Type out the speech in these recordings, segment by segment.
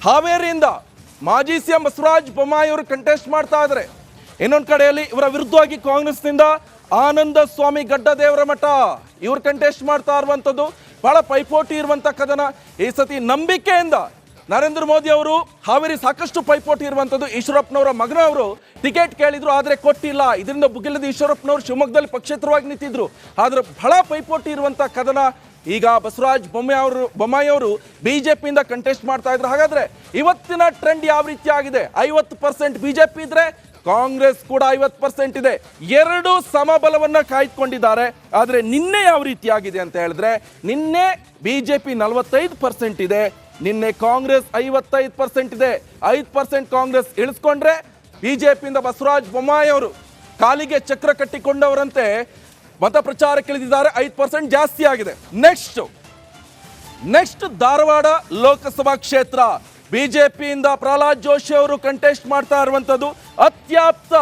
ಹಾವೇರಿಯಿಂದ ಮಾಜಿ ಸಿಎಂ ಬಸವರಾಜ ಬೊಮ್ಮಾಯಿ ಅವರು ಕಂಟೆಸ್ಟ್ ಮಾಡ್ತಾ ಇದ್ದಾರೆ. ಇನ್ನೊಂದು ಕಡೆಯಲ್ಲಿ ಇವರ ವಿರುದ್ಧವಾಗಿ ಕಾಂಗ್ರೆಸ್ನಿಂದ ಆನಂದ ಸ್ವಾಮಿ ಗಡ್ಡದೇವರ ಮಠ ಇವರು ಕಂಟೆಸ್ಟ್ ಮಾಡ್ತಾ ಇರುವಂಥದ್ದು. ಬಹಳ ಪೈಪೋಟಿ ಇರುವಂಥ ಕದನ. ಈ ಸತಿ ನಂಬಿಕೆಯಿಂದ ನರೇಂದ್ರ ಮೋದಿ ಅವರು ಹಾವೇರಿ ಸಾಕಷ್ಟು ಪೈಪೋಟಿ ಇರುವಂಥದ್ದು. ಈಶ್ವರಪ್ಪನವರ ಮಗನವರು ಟಿಕೆಟ್ ಕೇಳಿದ್ರು, ಆದರೆ ಕೊಟ್ಟಿಲ್ಲ. ಇದರಿಂದ ಭುಗಿಲ್ಲದ ಈಶ್ವರಪ್ಪನವರು ಶಿವಮೊಗ್ಗದಲ್ಲಿ ಪಕ್ಷೇತರವಾಗಿ ನಿಂತಿದ್ರು. ಆದರೆ ಬಹಳ ಪೈಪೋಟಿ ಇರುವಂಥ ಕದನ. ಈಗ ಬಸವರಾಜ ಬೊಮ್ಮಾಯಿ ಅವರು ಬಿಜೆಪಿಯಿಂದ ಕಂಟೆಸ್ಟ್ ಮಾಡ್ತಾ ಇದ್ರು. ಹಾಗಾದ್ರೆ ಇವತ್ತಿನ ಟ್ರೆಂಡ್ ಯಾವ ರೀತಿ ಆಗಿದೆ? 50% ಬಿಜೆಪಿ ಇದ್ರೆ ಕಾಂಗ್ರೆಸ್ ಕೂಡ 50% ಇದೆ. ಎರಡು ಸಮಬಲವನ್ನ ಕಾಯ್ದುಕೊಂಡಿದ್ದಾರೆ. ಆದರೆ ನಿನ್ನೆ ಯಾವ ರೀತಿ ಆಗಿದೆ ಅಂತ ಹೇಳಿದ್ರೆ, ನಿನ್ನೆ ಬಿಜೆಪಿ 45% ಇದೆ, ನಿನ್ನೆ ಕಾಂಗ್ರೆಸ್ 55% ಇದೆ. 5% ಕಾಂಗ್ರೆಸ್ ಇಳಿಸ್ಕೊಂಡ್ರೆ ಬಿಜೆಪಿಯಿಂದ ಬಸವರಾಜ ಬೊಮ್ಮಾಯಿ ಅವರು ಕಾಲಿಗೆ ಚಕ್ರ ಕಟ್ಟಿಕೊಂಡವರಂತೆ ಮತ ಪ್ರಚಾರಕ್ಕೆ ಇಳಿದಿದ್ದಾರೆ. 5% ಜಾಸ್ತಿ ಆಗಿದೆ. ನೆಕ್ಸ್ಟ್ ಧಾರವಾಡ ಲೋಕಸಭಾ ಕ್ಷೇತ್ರ ಬಿಜೆಪಿಯಿಂದ ಪ್ರಹ್ಲಾದ್ ಜೋಶಿ ಅವರು ಕಂಟೆಸ್ಟ್ ಮಾಡ್ತಾ ಇರುವಂಥದ್ದು. ಅತ್ಯಾಪ್ತ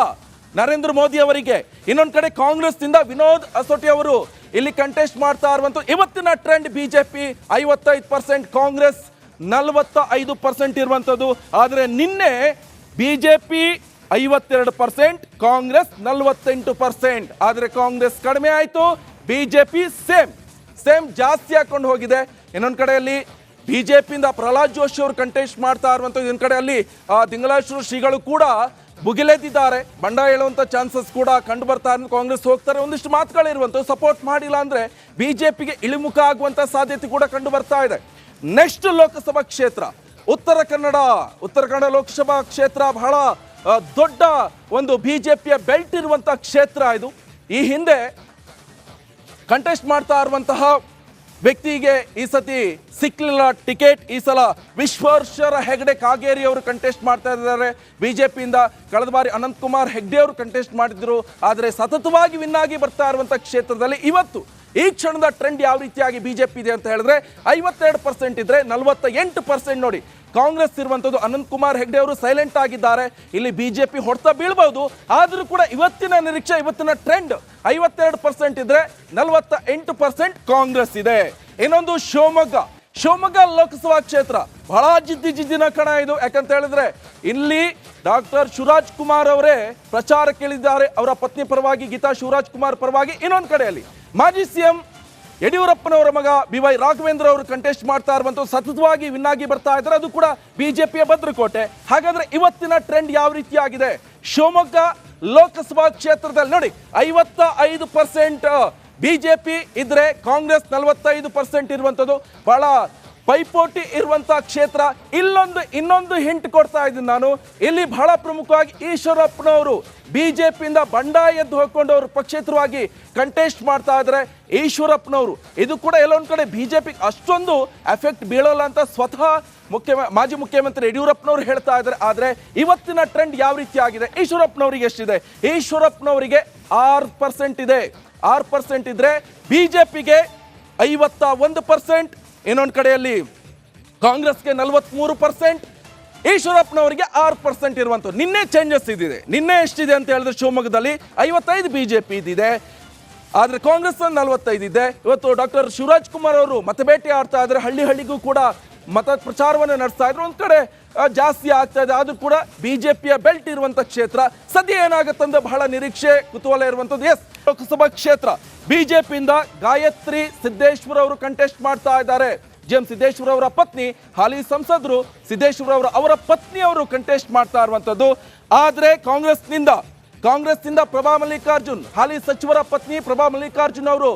ನರೇಂದ್ರ ಮೋದಿ ಅವರಿಗೆ. ಇನ್ನೊಂದು ಕಡೆ ಕಾಂಗ್ರೆಸ್ನಿಂದ ವಿನೋದ್ ಅಸೋಟಿ ಅವರು ಇಲ್ಲಿ ಕಂಟೆಸ್ಟ್ ಮಾಡ್ತಾ ಇರುವಂಥದ್ದು. ಇವತ್ತಿನ ಟ್ರೆಂಡ್ ಬಿಜೆಪಿ 55%, ಕಾಂಗ್ರೆಸ್ 45% ಇರುವಂಥದ್ದು. ಆದರೆ ನಿನ್ನೆ ಬಿಜೆಪಿ 52%, ಕಾಂಗ್ರೆಸ್ 48%. ಆದರೆ ಕಾಂಗ್ರೆಸ್ ಕಡಿಮೆ ಆಯಿತು, ಬಿಜೆಪಿ ಸೇಮ್ ಜಾಸ್ತಿ ಹಾಕೊಂಡು ಹೋಗಿದೆ. ಇನ್ನೊಂದು ಕಡೆಯಲ್ಲಿ ಬಿಜೆಪಿಯಿಂದ ಪ್ರಹ್ಲಾದ್ ಜೋಶಿ ಅವರು ಕಂಟೆಸ್ಟ್ ಮಾಡ್ತಾ ಇರುವಂಥದ್ದು. ಇನ್ನೊಂದು ಕಡೆಯಲ್ಲಿ ದಿಂಗಲಾಶ್ವರ ಶ್ರೀಗಳು ಕೂಡ ಭುಗಿಲೆದ್ದಿದ್ದಾರೆ. ಬಂಡಾಯ ಹೇಳುವಂಥ ಚಾನ್ಸಸ್ ಕೂಡ ಕಂಡು ಬರ್ತಾ ಇರೋದು. ಕಾಂಗ್ರೆಸ್ ಹೋಗ್ತಾರೆ. ಒಂದಿಷ್ಟು ಮಾತುಗಳಿರುವಂಥದ್ದು. ಸಪೋರ್ಟ್ ಮಾಡಿಲ್ಲ ಅಂದರೆ ಬಿಜೆಪಿಗೆ ಇಳಿಮುಖ ಆಗುವಂಥ ಸಾಧ್ಯತೆ ಕೂಡ ಕಂಡು ಬರ್ತಾ ಇದೆ. ನೆಕ್ಸ್ಟ್ ಲೋಕಸಭಾ ಕ್ಷೇತ್ರ ಉತ್ತರ ಕನ್ನಡ ಲೋಕಸಭಾ ಕ್ಷೇತ್ರ ಬಹಳ ದೊಡ್ಡ ಒಂದು ಬಿಜೆಪಿಯ ಬೆಲ್ಟ್ ಇರುವಂಥ ಕ್ಷೇತ್ರ ಇದು. ಈ ಹಿಂದೆ ಕಂಟೆಸ್ಟ್ ಮಾಡ್ತಾ ಇರುವಂತಹ ವ್ಯಕ್ತಿಗೆ ಈ ಸತಿ ಸಿಕ್ಕಲಿಲ್ಲ ಟಿಕೆಟ್. ಈ ಸಲ ವಿಶ್ವೇಶ್ವರ ಹೆಗಡೆ ಕಾಗೇರಿ ಅವರು ಕಂಟೆಸ್ಟ್ ಮಾಡ್ತಾ ಇದ್ದಾರೆ ಬಿಜೆಪಿಯಿಂದ. ಕಳೆದ ಬಾರಿ ಅನಂತಕುಮಾರ್ ಹೆಗ್ಡೆ ಅವರು ಕಂಟೆಸ್ಟ್ ಮಾಡಿದ್ರು. ಆದರೆ ಸತತವಾಗಿ ವಿನ್ ಆಗಿ ಬರ್ತಾ ಇರುವಂಥ ಕ್ಷೇತ್ರದಲ್ಲಿ ಇವತ್ತು ಈ ಕ್ಷಣದ ಟ್ರೆಂಡ್ ಯಾವ ರೀತಿಯಾಗಿ ಬಿಜೆಪಿ ಇದೆ ಅಂತ ಹೇಳಿದ್ರೆ, 52% ಇದ್ರೆ 48% ನೋಡಿ ಕಾಂಗ್ರೆಸ್ ಇರುವಂಥದ್ದು. ಅನಂತಕುಮಾರ್ ಹೆಗ್ಡೆ ಅವರು ಸೈಲೆಂಟ್ ಆಗಿದ್ದಾರೆ. ಇಲ್ಲಿ ಬಿಜೆಪಿ ಹೊಡೆತ ಬೀಳ್ಬಹುದು. ಆದರೂ ಕೂಡ ಇವತ್ತಿನ ನಿರೀಕ್ಷೆ, ಇವತ್ತಿನ ಟ್ರೆಂಡ್ 52% ಇದ್ರೆ 48% ಕಾಂಗ್ರೆಸ್ ಇದೆ. ಇನ್ನೊಂದು ಶಿವಮೊಗ್ಗ ಲೋಕಸಭಾ ಕ್ಷೇತ್ರ ಬಹಳ ಜಿದ್ದಿನ ಕಣ ಇದು. ಯಾಕಂತ ಹೇಳಿದ್ರೆ ಇಲ್ಲಿ ಡಾಕ್ಟರ್ ಶಿವರಾಜ್ ಕುಮಾರ್ ಅವರೇ ಪ್ರಚಾರಕ್ಕೆ ಇಳಿದಿದ್ದಾರೆ. ಅವರ ಪತ್ನಿ ಪರವಾಗಿ ಗೀತಾ ಶಿವರಾಜ್ ಕುಮಾರ್ ಪರವಾಗಿ. ಇನ್ನೊಂದು ಕಡೆಯಲ್ಲಿ ಮಾಜಿ ಸಿಎಂ ಯಡಿಯೂರಪ್ಪನವರ ಮಗ BY ರಾಘವೇಂದ್ರ ಅವರು ಕಂಟೆಸ್ಟ್ ಮಾಡ್ತಾ ಇರುವಂಥದ್ದು. ಸತತವಾಗಿ ವಿನ್ ಆಗಿ ಬರ್ತಾ ಇದ್ದಾರೆ. ಅದು ಕೂಡ ಬಿಜೆಪಿಯ ಭದ್ರಕೋಟೆ. ಹಾಗಾದ್ರೆ ಇವತ್ತಿನ ಟ್ರೆಂಡ್ ಯಾವ ರೀತಿಯಾಗಿದೆ? ಶಿವಮೊಗ್ಗ ಲೋಕಸಭಾ ಕ್ಷೇತ್ರದಲ್ಲಿ ನೋಡಿ 55% ಬಿಜೆಪಿ ಇದ್ರೆ ಕಾಂಗ್ರೆಸ್ 45% ಇರುವಂಥದ್ದು. ಬಹಳ ಪೈಪೋಟಿ ಇರುವಂತಹ ಕ್ಷೇತ್ರ. ಇನ್ನೊಂದು ಹಿಂಟ್ ಕೊಡ್ತಾ ಇದ್ದೀನಿ ನಾನು. ಇಲ್ಲಿ ಬಹಳ ಪ್ರಮುಖವಾಗಿ ಈಶ್ವರಪ್ಪನವರು ಬಿಜೆಪಿಯಿಂದ ಬಂಡಾಯ ಎದ್ದು ಹೋಗ್ಕೊಂಡು ಪಕ್ಷೇತರವಾಗಿ ಕಂಟೆಸ್ಟ್ ಮಾಡ್ತಾ ಇದ್ದಾರೆ. ಈಶ್ವರಪ್ಪನವರು ಇದು ಕೂಡ ಎಲ್ಲೊಂದು ಕಡೆ ಬಿಜೆಪಿಗೆ ಅಷ್ಟೊಂದು ಎಫೆಕ್ಟ್ ಬೀಳೋಲ್ಲ ಅಂತ ಸ್ವತಃ ಮಾಜಿ ಮುಖ್ಯಮಂತ್ರಿ ಯಡಿಯೂರಪ್ಪನವರು ಹೇಳ್ತಾ ಇದ್ದಾರೆ. ಆದರೆ ಇವತ್ತಿನ ಟ್ರೆಂಡ್ ಯಾವ ರೀತಿ ಆಗಿದೆ? ಈಶ್ವರಪ್ಪನವರಿಗೆ ಎಷ್ಟಿದೆ? ಈಶ್ವರಪ್ಪನವರಿಗೆ 6% ಇದೆ. 6% ಇದ್ರೆ ಬಿಜೆಪಿಗೆ 51%. ಇನ್ನೊಂದು ಕಡೆಯಲ್ಲಿ ಕಾಂಗ್ರೆಸ್ಗೆ 43%, ಈಶ್ವರಪ್ಪನವರಿಗೆ 6% ಇರುವಂಥದ್ದು. ನಿನ್ನೆ ಚೇಂಜಸ್ ಇದಿದೆ. ನಿನ್ನೆ ಎಷ್ಟಿದೆ ಅಂತ ಹೇಳಿದ್ರೆ ಶಿವಮೊಗ್ಗದಲ್ಲಿ 55 ಬಿಜೆಪಿ ಇದಿದೆ, ಆದರೆ ಕಾಂಗ್ರೆಸ್ 45 ಇದೆ. ಇವತ್ತು ಡಾಕ್ಟರ್ ಶಿವರಾಜ್ ಕುಮಾರ್ ಅವರು ಮತಬೇಟೆ ಆಡ್ತಾ ಇದ್ದಾರೆ. ಹಳ್ಳಿಗೂ ಕೂಡ ಮತ ಪ್ರಚಾರವನ್ನು ನಡೆಸ್ತಾ ಇದ್ರು. ಒಂದು ಕಡೆ ಜಾಸ್ತಿ ಆಗ್ತಾ ಇದೆ. ಆದ್ರೂ ಕೂಡ ಬಿಜೆಪಿಯ ಬೆಲ್ಟ್ ಇರುವಂಥ ಕ್ಷೇತ್ರ. ಸದ್ಯ ಏನಾಗುತ್ತಂದ್ರೆ ಬಹಳ ನಿರೀಕ್ಷೆ, ಕುತೂಹಲ ಇರುವಂಥದ್ದು. ಲೋಕಸಭಾ ಕ್ಷೇತ್ರ ಬಿಜೆಪಿಯಿಂದ ಗಾಯತ್ರಿ ಸಿದ್ದೇಶ್ವರ ಅವರು ಕಂಟೆಸ್ಟ್ ಮಾಡ್ತಾ ಇದ್ದಾರೆ. GM ಸಿದ್ದೇಶ್ವರ ಅವರ ಪತ್ನಿ, ಹಾಲಿ ಸಂಸದರು ಸಿದ್ದೇಶ್ವರ ಅವರ ಪತ್ನಿ ಅವರು ಕಂಟೆಸ್ಟ್ ಮಾಡ್ತಾ ಇರುವಂಥದ್ದು. ಆದರೆ ಕಾಂಗ್ರೆಸ್ನಿಂದ ಪ್ರಭಾ ಮಲ್ಲಿಕಾರ್ಜುನ್, ಹಾಲಿ ಸಚಿವರ ಪತ್ನಿ ಪ್ರಭಾ ಮಲ್ಲಿಕಾರ್ಜುನ್ ಅವರು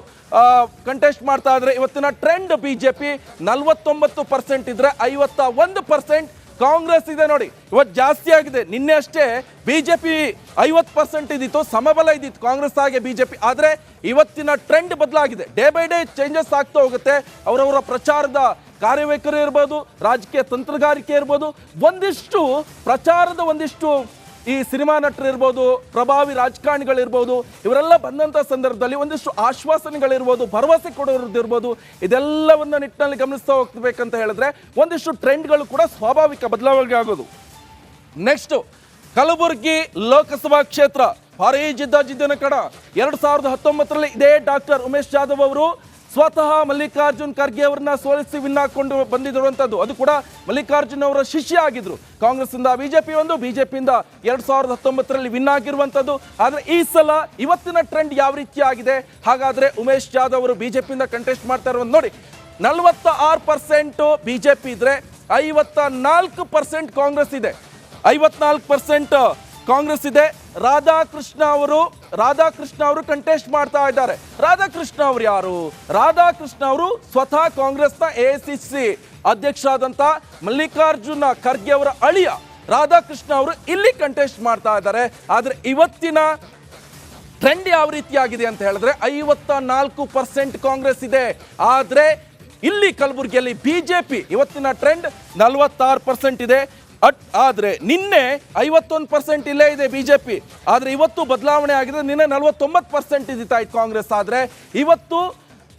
ಕಂಟೆಸ್ಟ್ ಮಾಡ್ತಾ ಇದ್ದಾರೆ. ಇವತ್ತಿನ ಟ್ರೆಂಡ್ ಬಿಜೆಪಿ 49% ಇದ್ರೆ 51% ಕಾಂಗ್ರೆಸ್ ಇದೆ. ನೋಡಿ ಇವತ್ತು ಜಾಸ್ತಿ ಆಗಿದೆ. ನಿನ್ನೆ ಅಷ್ಟೇ ಬಿಜೆಪಿ 50% ಇದ್ದಿತ್ತು, ಸಮಬಲ ಇದ್ದಿತ್ತು ಕಾಂಗ್ರೆಸ್ ಹಾಗೆ ಬಿಜೆಪಿ. ಆದರೆ ಇವತ್ತಿನ ಟ್ರೆಂಡ್ ಬದಲಾಗಿದೆ. ಡೇ ಬೈ ಡೇ ಚೇಂಜಸ್ ಆಗ್ತಾ ಹೋಗುತ್ತೆ. ಅವರವರ ಪ್ರಚಾರದ ಕಾರ್ಯವೈಖರಿ ಇರ್ಬೋದು, ರಾಜಕೀಯ ತಂತ್ರಗಾರಿಕೆ ಇರ್ಬೋದು, ಒಂದಿಷ್ಟು ಈ ಸಿನಿಮಾ ನಟರು ಇರ್ಬೋದು, ಪ್ರಭಾವಿ ರಾಜಕಾರಣಿಗಳಿರ್ಬೋದು, ಇವರೆಲ್ಲ ಬಂದಂಥ ಸಂದರ್ಭದಲ್ಲಿ ಒಂದಿಷ್ಟು ಆಶ್ವಾಸನೆಗಳಿರ್ಬೋದು, ಭರವಸೆ ಕೊಡೋದಿರ್ಬೋದು, ಇದೆಲ್ಲವನ್ನ ನಿಟ್ಟಿನಲ್ಲಿ ಗಮನಿಸ್ತಾ ಹೋಗ್ಬೇಕಂತ ಹೇಳಿದ್ರೆ ಒಂದಿಷ್ಟು ಟ್ರೆಂಡ್ಗಳು ಕೂಡ ಸ್ವಾಭಾವಿಕ ಬದಲಾವಣೆ ಆಗೋದು. ನೆಕ್ಸ್ಟ್ ಕಲಬುರಗಿ ಲೋಕಸಭಾ ಕ್ಷೇತ್ರ ಭಾರೀ ಜಿದ್ದಿನ ಕಣ. 2019ರಲ್ಲಿ ಇದೇ ಡಾಕ್ಟರ್ ಉಮೇಶ್ ಜಾಧವ್ ಅವರು ಸ್ವತಃ ಮಲ್ಲಿಕಾರ್ಜುನ್ ಖರ್ಗೆ ಅವರನ್ನ ಸೋಲಿಸಿ ವಿನ್ ಹಾಕೊಂಡು ಬಂದಿರುವಂತದ್ದು. ಅದು ಕೂಡ ಮಲ್ಲಿಕಾರ್ಜುನ್ ಅವರ ಶಿಷ್ಯ ಆಗಿದ್ರು. ಕಾಂಗ್ರೆಸ್ ಇಂದ ಬಿಜೆಪಿ ಒಂದು, ಬಿಜೆಪಿಯಿಂದ 2019ರಲ್ಲಿ ವಿನ್ ಆಗಿರುವಂತದ್ದು. ಆದ್ರೆ ಈ ಸಲ ಇವತ್ತಿನ ಟ್ರೆಂಡ್ ಯಾವ ರೀತಿ ಆಗಿದೆ? ಹಾಗಾದ್ರೆ ಉಮೇಶ್ ಜಾಧವ್ ಅವರು ಬಿಜೆಪಿಯಿಂದ ಕಂಟೆಸ್ಟ್ ಮಾಡ್ತಾ ಇರುವಂತ ನೋಡಿ, 46% ಬಿಜೆಪಿ ಇದ್ರೆ 54% ಕಾಂಗ್ರೆಸ್ ಇದೆ. 54% ಕಾಂಗ್ರೆಸ್ ಇದೆ. ರಾಧಾಕೃಷ್ಣ ಅವರು ಕಂಟೆಸ್ಟ್ ಮಾಡ್ತಾ ಇದ್ದಾರೆ. ರಾಧಾಕೃಷ್ಣ ಅವರು ಯಾರು? ರಾಧಾಕೃಷ್ಣ ಅವರು ಸ್ವತಃ ಕಾಂಗ್ರೆಸ್ನ AICC ಅಧ್ಯಕ್ಷರಾದಂತ ಮಲ್ಲಿಕಾರ್ಜುನ ಖರ್ಗೆ ಅವರ ಅಳಿಯ ರಾಧಾಕೃಷ್ಣ ಅವರು ಇಲ್ಲಿ ಕಂಟೆಸ್ಟ್ ಮಾಡ್ತಾ ಇದ್ದಾರೆ. ಆದ್ರೆ ಇವತ್ತಿನ ಟ್ರೆಂಡ್ ಯಾವ ರೀತಿಯಾಗಿದೆ ಅಂತ ಹೇಳಿದ್ರೆ 54% ಕಾಂಗ್ರೆಸ್ ಇದೆ. ಆದ್ರೆ ಇಲ್ಲಿ ಕಲಬುರಗಿಯಲ್ಲಿ ಬಿಜೆಪಿ ಇವತ್ತಿನ ಟ್ರೆಂಡ್ 46% ಇದೆ. ಆದ್ರೆ ನಿನ್ನೆ 51% ಇಲ್ಲೇ ಇದೆ ಬಿಜೆಪಿ. ಆದ್ರೆ ಇವತ್ತು ಬದಲಾವಣೆ ಆಗಿದೆ. ನಿನ್ನೆ 49% ಇದ್ದಿತ್ತು ಕಾಂಗ್ರೆಸ್. ಆದ್ರೆ ಇವತ್ತು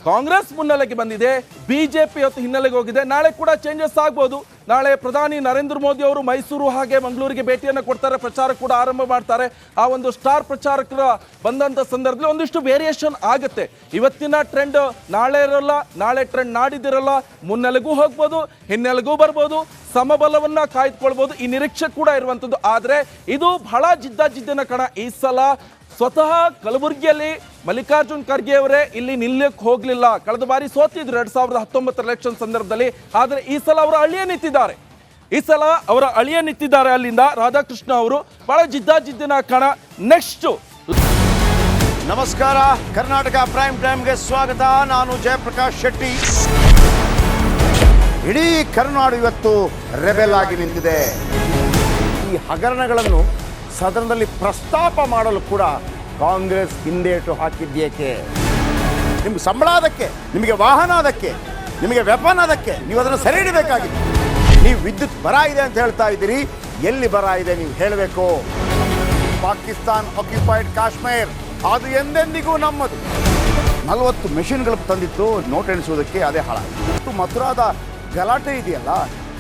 ಕಾಂಗ್ರೆಸ್ ಮುನ್ನೆಲೆಗೆ ಬಂದಿದೆ, ಬಿಜೆಪಿ ಇವತ್ತು ಹಿನ್ನೆಲೆಗೆ ಹೋಗಿದೆ. ನಾಳೆ ಕೂಡ ಚೇಂಜಸ್ ಆಗ್ಬೋದು. ನಾಳೆ ಪ್ರಧಾನಿ ನರೇಂದ್ರ ಮೋದಿ ಅವರು ಮೈಸೂರು ಹಾಗೆ ಮಂಗಳೂರಿಗೆ ಭೇಟಿಯನ್ನು ಕೊಡ್ತಾರೆ, ಪ್ರಚಾರ ಕೂಡ ಆರಂಭ ಮಾಡ್ತಾರೆ. ಆ ಒಂದು ಸ್ಟಾರ್ ಪ್ರಚಾರಕರ ಬಂದಂಥ ಸಂದರ್ಭದಲ್ಲಿ ಒಂದಿಷ್ಟು ವೇರಿಯೇಷನ್ ಆಗುತ್ತೆ. ಇವತ್ತಿನ ಟ್ರೆಂಡ್ ನಾಳೆ ಇರಲ್ಲ, ನಾಳೆ ಟ್ರೆಂಡ್ ನಾಡಿದ್ದಿರಲ್ಲ. ಮುನ್ನೆಲೆಗೂ ಹೋಗ್ಬೋದು, ಹಿನ್ನೆಲೆಗೂ ಬರ್ಬೋದು, ಸಮಬಲವನ್ನ ಕಾಯ್ದುಕೊಳ್ಬೋದು. ಈ ನಿರೀಕ್ಷೆ ಕೂಡ ಇರುವಂಥದ್ದು. ಆದರೆ ಇದು ಬಹಳ ಜಿದ್ದಿನ ಕಣ. ಈ ಸಲ ಸ್ವತಃ ಕಲಬುರಗಿಯಲ್ಲಿ ಮಲ್ಲಿಕಾರ್ಜುನ್ ಖರ್ಗೆ ಅವರೇ ಇಲ್ಲಿ ನಿಲ್ಲಕ್ಕೆ ಹೋಗಲಿಲ್ಲ. ಕಳೆದ ಬಾರಿ ಸೋತಿದ್ರು 2019 ಎಲೆಕ್ಷನ್ ಸಂದರ್ಭದಲ್ಲಿ. ಆದರೆ ಈ ಸಲ ಅವರ ಅಳಿಯ ನಿಂತಿದ್ದಾರೆ. ಅಲ್ಲಿಂದ ರಾಧಾಕೃಷ್ಣ ಅವರು ಬಹಳ ಜಿದ್ದಿನ ಕಣ. ನೆಕ್ಸ್ಟ್ ನಮಸ್ಕಾರ, ಕರ್ನಾಟಕ ಪ್ರೈಮ್ ಟೈಮ್ಗೆ ಸ್ವಾಗತ. ನಾನು ಜಯಪ್ರಕಾಶ್ ಶೆಟ್ಟಿ. ಇಡೀ ಕರ್ನಾಡು ಇವತ್ತು ರೆಬೆಲ್ ಆಗಿ ನಿಂತಿದೆ. ಈ ಹಗರಣಗಳನ್ನು ಸದನದಲ್ಲಿ ಪ್ರಸ್ತಾಪ ಮಾಡಲು ಕೂಡ ಕಾಂಗ್ರೆಸ್ ಹಿಂದೇಟು ಹಾಕಿದ್ದೇಕೆ? ನಿಮ್ಗೆ ಸಂಬಳ ಅದಕ್ಕೆ, ನಿಮಗೆ ವಾಹನ ಅದಕ್ಕೆ, ನಿಮಗೆ ವೆಪನ್ ಅದಕ್ಕೆ, ನೀವು ಅದನ್ನು ಸೆರೆ ಹಿಡಿಬೇಕಾಗಿದೆ. ನೀವು ವಿದ್ಯುತ್ ಬರ ಇದೆ ಅಂತ ಹೇಳ್ತಾ ಇದ್ದೀರಿ. ಎಲ್ಲಿ ಬರ ಇದೆ ನೀವು ಹೇಳಬೇಕು. ಪಾಕಿಸ್ತಾನ್ ಆಕ್ಯುಪೈಡ್ ಕಾಶ್ಮೀರ್ ಅದು ಎಂದೆಂದಿಗೂ ನಮ್ಮದು. 40 ಮೆಷಿನ್ಗಳು ತಂದಿತ್ತು ನೋಟ್ ಎಣಿಸುವುದಕ್ಕೆ, ಅದೇ ಹಾಳಾಯಿತು. ಮಥುರಾದ ಗಲಾಟೆ ಇದೆಯಲ್ಲ,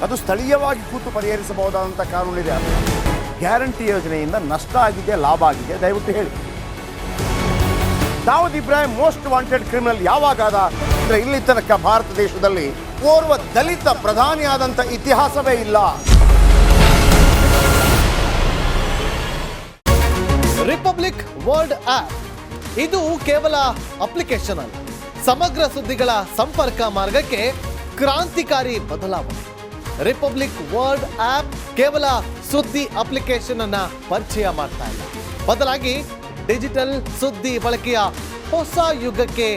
ಅದು ಸ್ಥಳೀಯವಾಗಿ ಕೂತು ಪರಿಹರಿಸಬಹುದಾದಂಥ ಕಾನೂನಿದೆ. ಗ್ಯಾರಂಟಿ ಯೋಜನೆಯಿಂದ ನಷ್ಟ ಆಗಿದೆ, ಲಾಭ ಆಗಿದೆ, ದಯವಿಟ್ಟು ಹೇಳಿ. Dawood Ibrahim most wanted criminal ಯಾವಾಗಾದ? ಅಂದರೆ ಇಲ್ಲಿ ತನಕ ಭಾರತ ದೇಶದಲ್ಲಿ ಓರ್ವ ದಲಿತ ಪ್ರಧಾನಿಯಾದಂಥ ಇತಿಹಾಸವೇ ಇಲ್ಲ. ರಿಪಬ್ಲಿಕ್ ವರ್ಲ್ಡ್ ಆಪ್ ಇದು ಕೇವಲ ಅಪ್ಲಿಕೇಶನ್ ಅಲ್ಲ, ಸಮಗ್ರ ಸುದ್ದಿಗಳ ಸಂಪರ್ಕ ಮಾರ್ಗಕ್ಕೆ ಕ್ರಾಂತಿಕಾರಿ ಬದಲಾವಣೆ. ರಿಪಬ್ಲಿಕ್ ವರ್ಲ್ಡ್ ಆಪ್ ಕೇವಲ ಸುದ್ದಿ ಅಪ್ಲಿಕೇಶನ್ ಅನ್ನ ಪರಿಚಯ ಮಾಡ್ತಾ ಇಲ್ಲ, ಬದಲಾಗಿ ಡಿಜಿಟಲ್ ಸುದ್ದಿ ಬಳಕೆಯ ಹೊಸ ಯುಗಕ್ಕೆ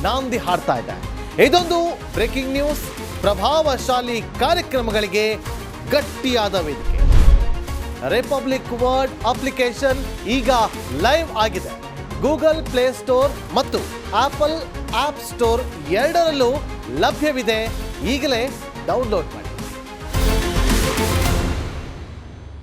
ನಾಂದಿ ಹಾಡ್ತಾ ಇದೆ. ಇದೊಂದು ಬ್ರೇಕಿಂಗ್ ನ್ಯೂಸ್, ಪ್ರಭಾವಶಾಲಿ ಕಾರ್ಯಕ್ರಮಗಳಿಗೆ ಗಟ್ಟಿಯಾದ ವೇದಿಕೆ. ರಿಪಬ್ಲಿಕ್ ವರ್ಲ್ಡ್ ಅಪ್ಲಿಕೇಶನ್ ಈಗ ಲೈವ್ ಆಗಿದೆ. ಗೂಗಲ್ ಪ್ಲೇ ಸ್ಟೋರ್ ಮತ್ತು ಆಪಲ್ ಆಪ್ ಸ್ಟೋರ್ ಎರಡರಲ್ಲೂ ಲಭ್ಯವಿದೆ. ಈಗಲೇ ಡೌನ್ಲೋಡ್ ಮಾಡಿ.